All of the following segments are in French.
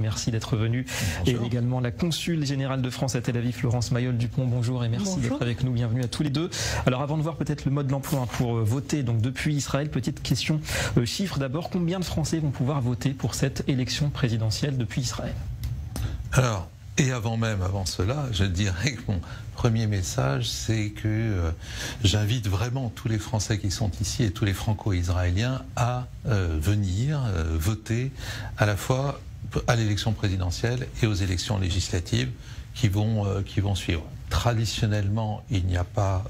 merci d'être venu. Bonjour. Et également la consul générale de France à Tel Aviv, Florence Mayol-Dupont, bonjour et merci d'être avec nous, bienvenue à tous les deux. Alors avant de voir peut-être le mode d'emploi pour voter donc depuis Israël, petite question chiffre d'abord, combien de Français vont pouvoir voter pour cette élection présidentielle depuis Israël? Alors, et avant cela, je dirais que mon premier message, c'est que j'invite vraiment tous les Français qui sont ici et tous les Franco-Israéliens à venir voter à la fois à l'élection présidentielle et aux élections législatives qui vont suivre. Traditionnellement, il n'y a pas,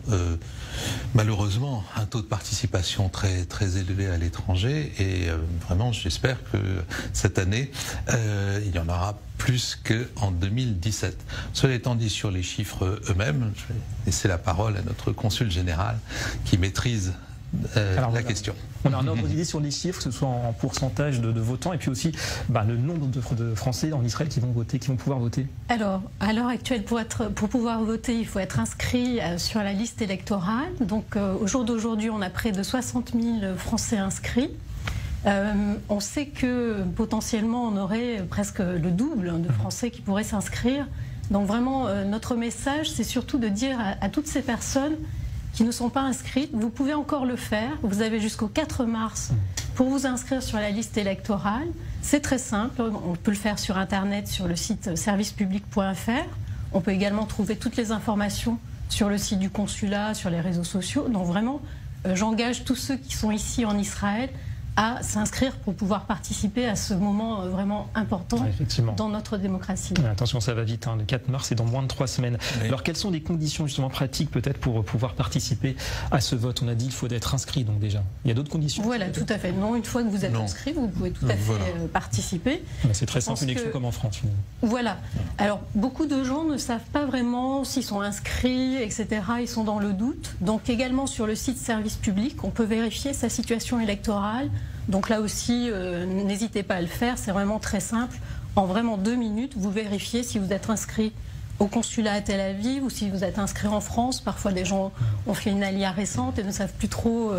malheureusement, un taux de participation très élevé à l'étranger et vraiment, j'espère que cette année, il y en aura plus qu'en 2017. Cela étant dit, sur les chiffres eux-mêmes, je vais laisser la parole à notre consul général qui maîtrise la question. On a un ordre d'idée sur les chiffres, que ce soit en pourcentage de votants et puis aussi le nombre de Français en Israël qui vont voter, qui vont pouvoir voter. Alors, à l'heure actuelle, pour pouvoir voter, il faut être inscrit sur la liste électorale. Donc, au jour d'aujourd'hui, on a près de 60 000 Français inscrits. On sait que potentiellement, on aurait presque le double de Français qui pourraient s'inscrire. Donc, vraiment, notre message, c'est surtout de dire à toutes ces personnes qui ne sont pas inscrites, vous pouvez encore le faire. Vous avez jusqu'au 4 mars pour vous inscrire sur la liste électorale. C'est très simple, on peut le faire sur Internet, sur le site servicepublic.fr. On peut également trouver toutes les informations sur le site du consulat, sur les réseaux sociaux. Donc vraiment, j'engage tous ceux qui sont ici en Israël à s'inscrire pour pouvoir participer à ce moment vraiment important dans notre démocratie. Attention, ça va vite, le 4 mars, c'est dans moins de 3 semaines. Oui. Alors, quelles sont les conditions justement pratiques peut-être pour pouvoir participer à ce vote? On a dit qu'il faut être inscrit, donc déjà. Il y a d'autres conditions? Voilà, tout à fait. Non, une fois que vous êtes inscrit, vous pouvez tout à fait participer. C'est très simple, une élection comme en France. Voilà. Alors, beaucoup de gens ne savent pas vraiment s'ils sont inscrits, etc. Ils sont dans le doute. Donc, également sur le site Service Public, on peut vérifier sa situation électorale. Donc là aussi, n'hésitez pas à le faire, c'est vraiment très simple. En vraiment 2 minutes, vous vérifiez si vous êtes inscrit au consulat à Tel Aviv ou si vous êtes inscrit en France. Parfois, des gens ont fait une alia récente et ne savent plus trop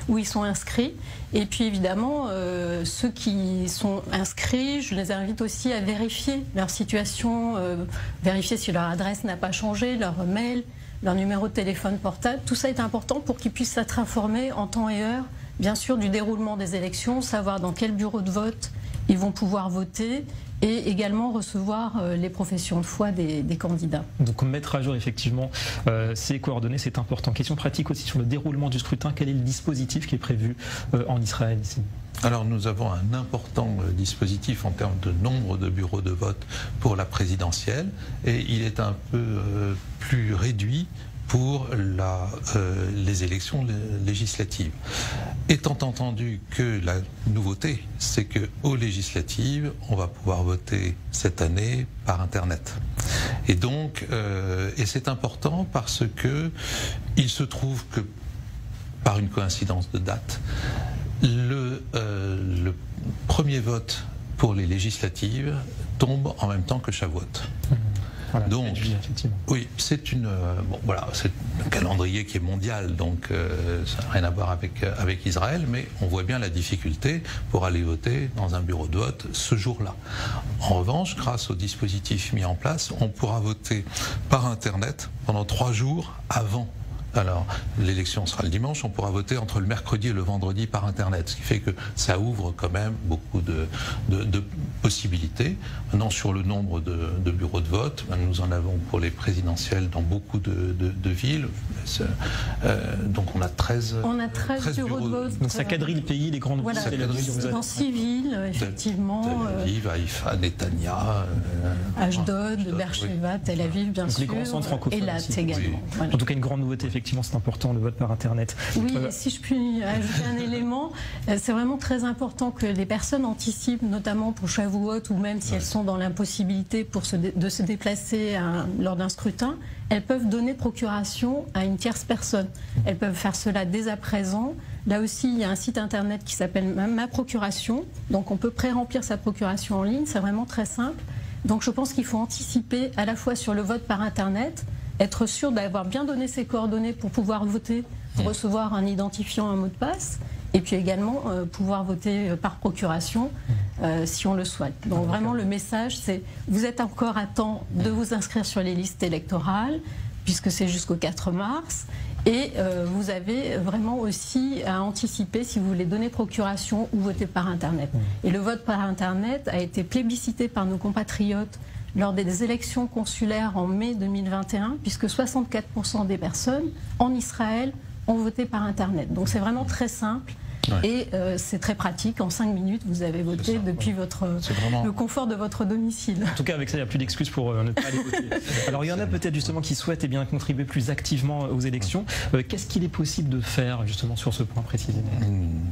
où ils sont inscrits. Et puis évidemment, ceux qui sont inscrits, je les invite aussi à vérifier leur situation, vérifier si leur adresse n'a pas changé, leur mail, leur numéro de téléphone portable. Tout ça est important pour qu'ils puissent être informés en temps et heure, bien sûr, du déroulement des élections, savoir dans quel bureau de vote ils vont pouvoir voter et également recevoir les professions de foi des candidats. Donc mettre à jour effectivement ces coordonnées, c'est important. Question pratique aussi sur le déroulement du scrutin. Quel est le dispositif qui est prévu en Israël ici? Alors nous avons un important dispositif en termes de nombre de bureaux de vote pour la présidentielle et il est un peu plus réduit pour les élections législatives. Étant entendu que la nouveauté, c'est qu'aux législatives, on va pouvoir voter cette année par Internet. Et donc, et c'est important parce que il se trouve que, par une coïncidence de date, le premier vote pour les législatives tombe en même temps que Shavuot. Voilà, donc, oui, c'est c'est un calendrier qui est mondial, donc ça n'a rien à voir avec Israël, mais on voit bien la difficulté pour aller voter dans un bureau de vote ce jour-là. En revanche, grâce au dispositif mis en place, on pourra voter par Internet pendant 3 jours avant. Alors, l'élection sera le dimanche, on pourra voter entre le mercredi et le vendredi par Internet, ce qui fait que ça ouvre quand même beaucoup de possibilités. Maintenant, sur le nombre de bureaux de vote, nous en avons pour les présidentielles dans beaucoup de villes. Donc, on a 13 bureaux de vote. Donc, ça quadrille le pays, les grandes villes. Dans 6 villes, effectivement. Tel Aviv, Haïfa, Netanya, Ashdod, Beersheva, Tel Aviv, bien sûr. Les grands centres francophones. Et là, également. Oui. Voilà. En tout cas, une grande nouveauté, effectivement, c'est important, le vote par Internet. Oui, si je puis ajouter un élément, c'est vraiment très important que les personnes anticipent, notamment pour Shavuot, ou même si elles sont dans l'impossibilité de se déplacer lors d'un scrutin, elles peuvent donner procuration à une tierce personne. Elles peuvent faire cela dès à présent. Là aussi, il y a un site internet qui s'appelle Ma Procuration. Donc on peut pré-remplir sa procuration en ligne, c'est vraiment très simple. Donc je pense qu'il faut anticiper à la fois sur le vote par Internet, être sûr d'avoir bien donné ses coordonnées pour pouvoir voter, pour recevoir un identifiant, un mot de passe, et puis également pouvoir voter par procuration si on le souhaite. Donc vraiment le message c'est vous êtes encore à temps de vous inscrire sur les listes électorales puisque c'est jusqu'au 4 mars et vous avez vraiment aussi à anticiper si vous voulez donner procuration ou voter par Internet. Et le vote par Internet a été plébiscité par nos compatriotes lors des élections consulaires en mai 2021 puisque 64% des personnes en Israël ont voté par Internet. Donc c'est vraiment très simple. Et c'est très pratique, en 5 minutes vous avez voté depuis le confort de votre domicile. En tout cas avec ça il n'y a plus d'excuses pour ne pas aller voter. Alors il y en a peut-être justement qui souhaitent contribuer plus activement aux élections. Qu'est-ce qu'il est possible de faire justement sur ce point précisément?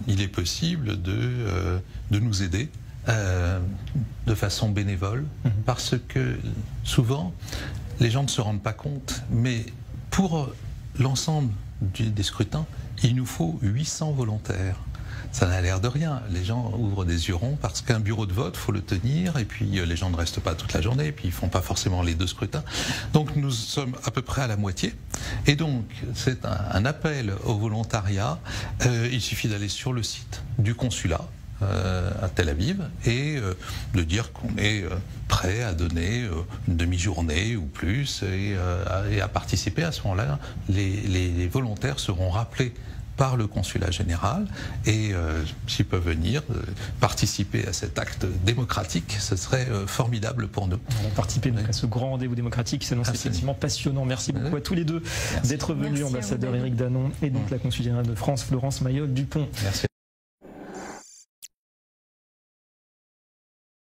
Il est possible de nous aider de façon bénévole parce que souvent les gens ne se rendent pas compte, mais pour l'ensemble des scrutins, il nous faut 800 volontaires. Ça n'a l'air de rien. Les gens ouvrent des yeux ronds parce qu'un bureau de vote, il faut le tenir, et puis les gens ne restent pas toute la journée, et puis ils ne font pas forcément les 2 scrutins. Donc nous sommes à peu près à la moitié. Et donc c'est un appel au volontariat. Il suffit d'aller sur le site du consulat à Tel Aviv et de dire qu'on est prêt à donner une demi-journée ou plus et à participer. À ce moment-là, les volontaires seront rappelés par le consulat général et s'ils peuvent venir participer à cet acte démocratique, ce serait formidable pour nous. On va participer donc à ce grand rendez-vous démocratique qui s'annonce effectivement passionnant. Merci beaucoup à tous les deux d'être venus, ambassadeur Éric Danon et donc la consul générale de France, Florence Mayol-Dupont. Merci.